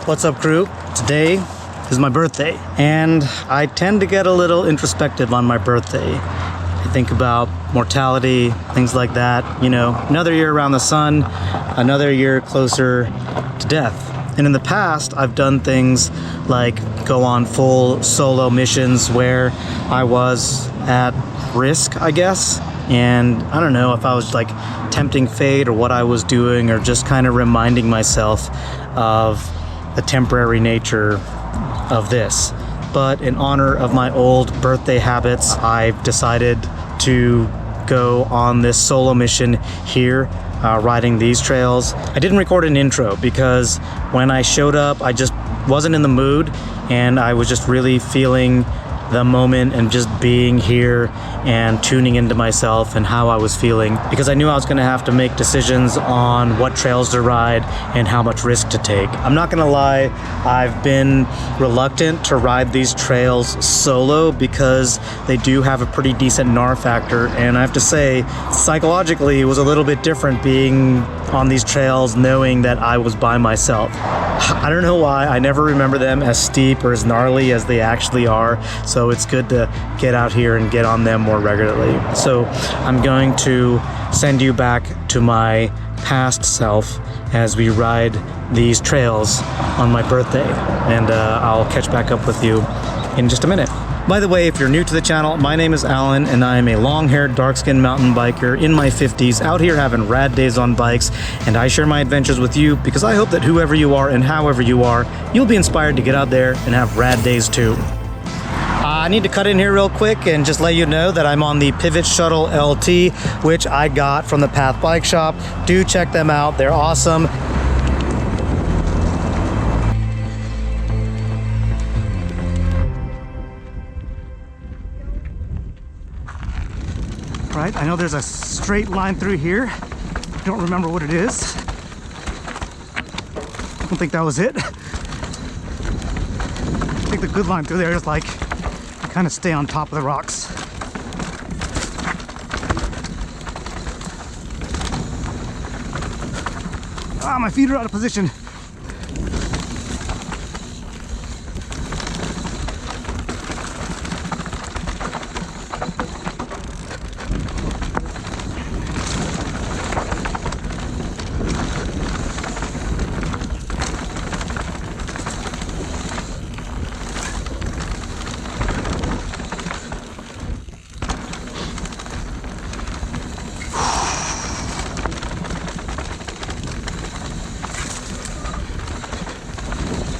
What's up, crew? Today is my birthday, and I tend to get a little introspective on my birthday. I think about mortality, things like that. You know, another year around the sun, another year closer to death. And in the past, I've done things like go on full solo missions where I was at risk, I guess. And I don't know if I was like tempting fate or what I was doing, or just kind of reminding myself of the temporary nature of this. But in honor of my old birthday habits, I've decided to go on this solo mission here, riding these trails. I didn't record an intro because when I showed up, I just wasn't in the mood, and I was just really feeling the moment and just being here and tuning into myself and how I was feeling, because I knew I was going to have to make decisions on what trails to ride and how much risk to take. I'm not going to lie, I've been reluctant to ride these trails solo because they do have a pretty decent gnar factor, and I have to say, psychologically it was a little bit different being on these trails knowing that I was by myself. I don't know why, I never remember them as steep or as gnarly as they actually are, so it's good to get out here and get on them more regularly. So I'm going to send you back to my past self as we ride these trails on my birthday, and I'll catch back up with you in just a minute. By the way, if you're new to the channel, my name is Alan, and I am a long-haired, dark-skinned mountain biker in my 50s, out here having rad days on bikes, and I share my adventures with you because I hope that whoever you are and however you are, you'll be inspired to get out there and have rad days too. I need to cut in here real quick and just let you know that I'm on the Pivot Shuttle LT, which I got from the Path Bike Shop. Do check them out, they're awesome. Right, I know there's a straight line through here. I don't remember what it is. I don't think that was it. I think the good line through there is like, you kind of stay on top of the rocks. Ah, my feet are out of position.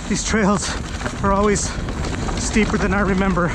These trails are always steeper than I remember.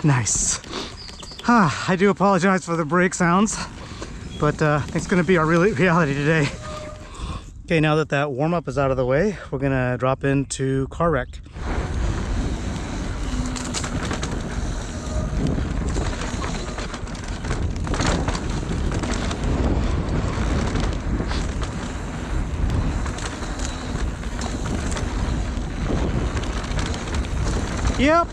Nice. I do apologize for the brake sounds, but it's gonna be our reality today. Okay, now that that warm-up is out of the way, we're gonna drop into car wreck. Yep.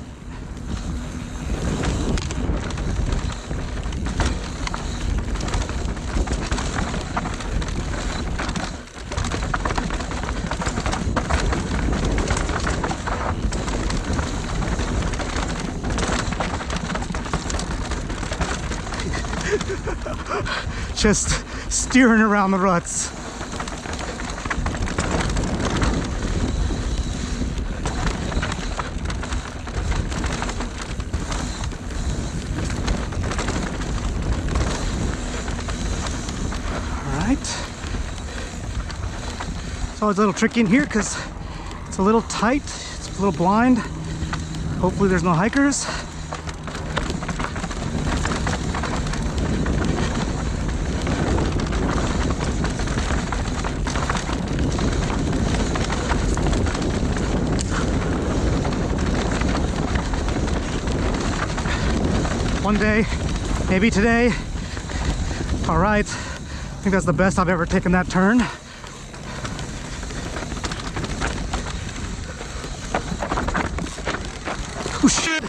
just steering around the ruts. All right. It's always a little tricky in here because it's a little tight, it's a little blind. Hopefully there's no hikers. One day, maybe today. All right, I think that's the best I've ever taken that turn. Oh shit!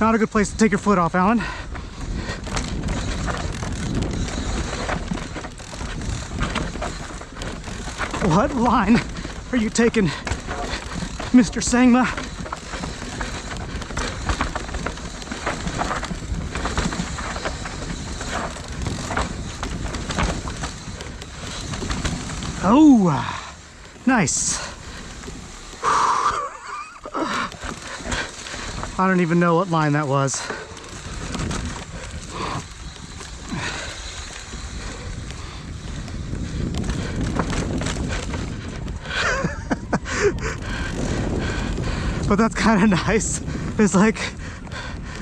Not a good place to take your foot off, Alan. What line are you taking, Mr. Sangma? Oh, nice. I don't even know what line that was. But that's kind of nice. It's like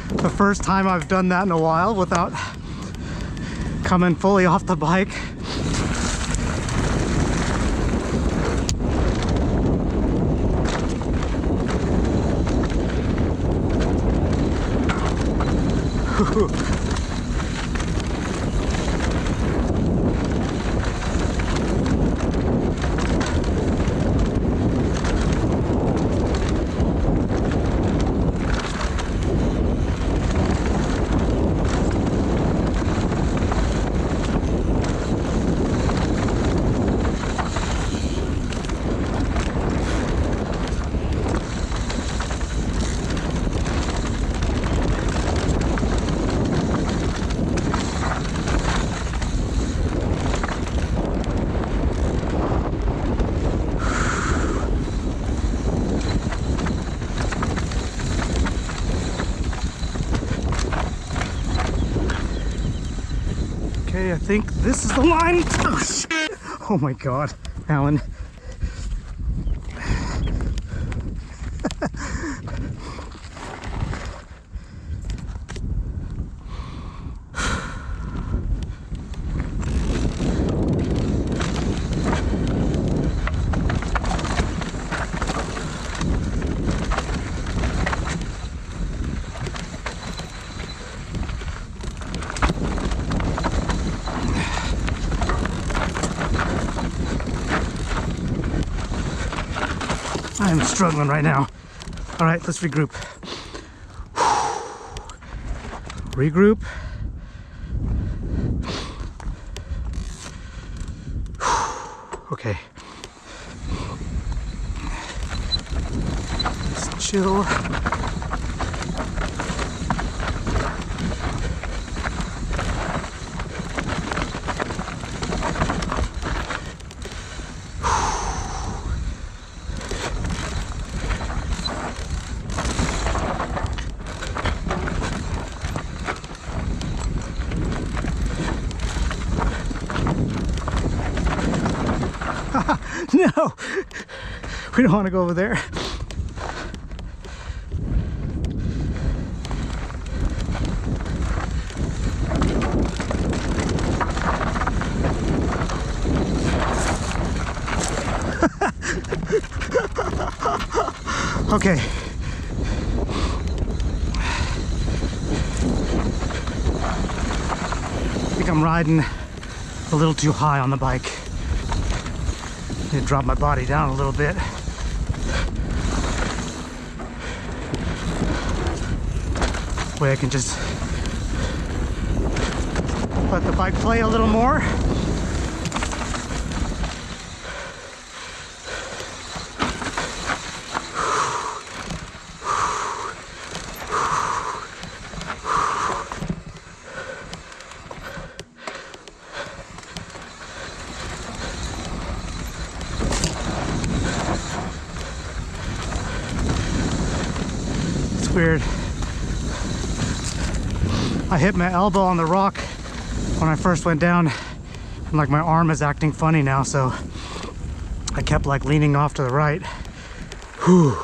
the first time I've done that in a while without coming fully off the bike. Okay, I think this is the line. Oh, shit. Oh my God, Alan. I am struggling right now. All right, let's regroup. Regroup. Okay. Let's chill. No, we don't want to go over there. Okay. I think I'm riding a little too high on the bike. Need to drop my body down a little bit. Way I can just let the bike play a little more. weird. I hit my elbow on the rock when I first went down, and like my arm is acting funny now, so I kept like leaning off to the right. Whew.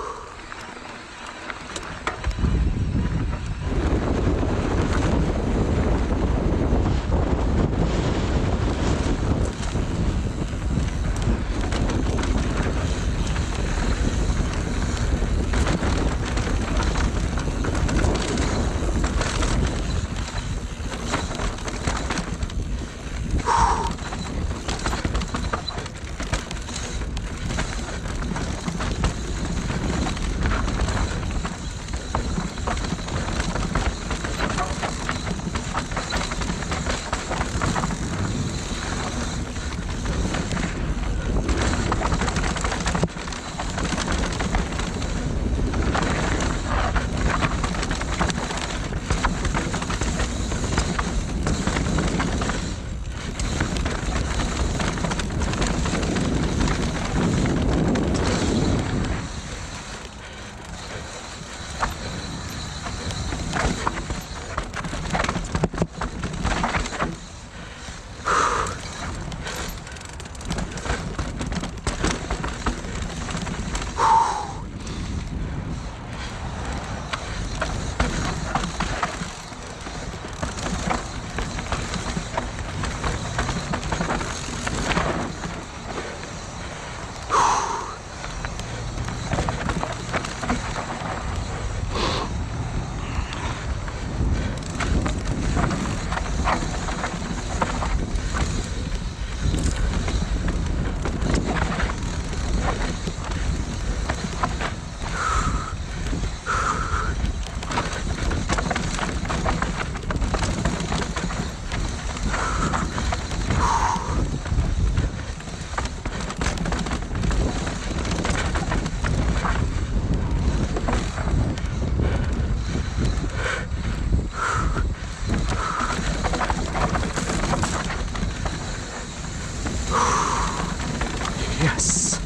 Yes.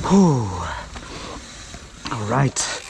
Whew. All right.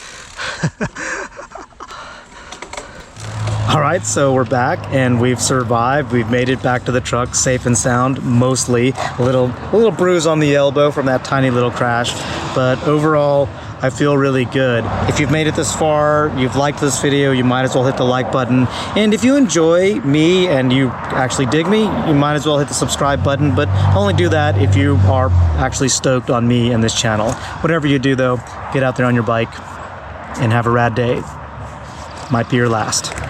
All right, so we're back and we've survived. We've made it back to the truck safe and sound, mostly. A little bruise on the elbow from that tiny little crash, but overall, I feel really good. If you've made it this far, you've liked this video, you might as well hit the like button. And if you enjoy me and you actually dig me, you might as well hit the subscribe button, but only do that if you are actually stoked on me and this channel. Whatever you do though, get out there on your bike and have a rad day. Might be your last.